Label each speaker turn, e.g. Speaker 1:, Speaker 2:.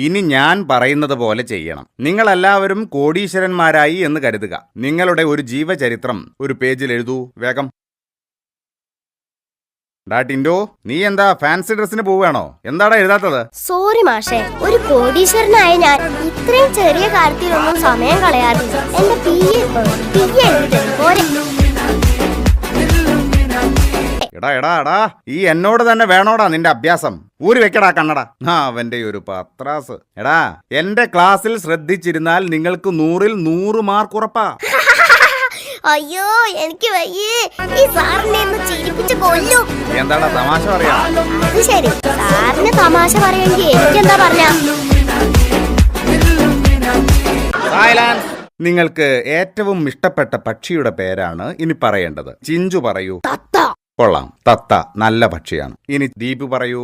Speaker 1: ഇനി ഞാൻ പറയുന്നത് പോലെ ചെയ്യണം. നിങ്ങളെല്ലാവരും കോടീശ്വരന്മാരായി എന്ന് കരുതുക. നിങ്ങളുടെ ഒരു ജീവചരിത്രം ഒരു പേജിൽ എഴുതൂ. വേഗം. ടിൻഡോ, നീ എന്താ ഫാൻസി ഡ്രസ്സിന് പോവുകയാണോ? എന്താടാ എഴുതാത്തത്?
Speaker 2: സോറി മാഷേ, ഒരു കോടീശ്വരനായ ഞാൻ ഇത്രയും ചെറിയ കാര്യത്തിലൊന്നും സമയം കളയാറില്ല. എന്റെ
Speaker 1: എടാ ഈ എന്നോട് തന്നെ വേണോടാ നിന്റെ അഭ്യാസം? ഊരി വെക്കടാ കണ്ണട. അവന്റെ ഒരു പത്രാസ്. എടാ, എന്റെ ക്ലാസ്സിൽ ശ്രദ്ധിച്ചിരുന്നാൽ നിങ്ങൾക്ക് 100-ൽ 100 മാർക്ക് ഉറപ്പാ.
Speaker 2: അയ്യോ, എനിക്ക് വയ്യേ. ഈ സാറിനെ ഒന്ന് ചിരിപ്പിച്ച് കൊല്ലും.
Speaker 1: എന്താടാ തമാശ പറയാ?
Speaker 2: അത് ശരി, സാറിന് തമാശ പറയുമെങ്കിൽ എനിക്കെന്താ പറഞ്ഞ?
Speaker 1: നിങ്ങൾക്ക് ഏറ്റവും ഇഷ്ടപ്പെട്ട പക്ഷിയുടെ പേരാണ് ഇനി പറയേണ്ടത്. ചിഞ്ചു പറയൂ.
Speaker 2: തത്ത.
Speaker 1: കൊള്ളാം, തത്ത നല്ല പക്ഷിയാണ്. ഇനി ദീപു പറയൂ.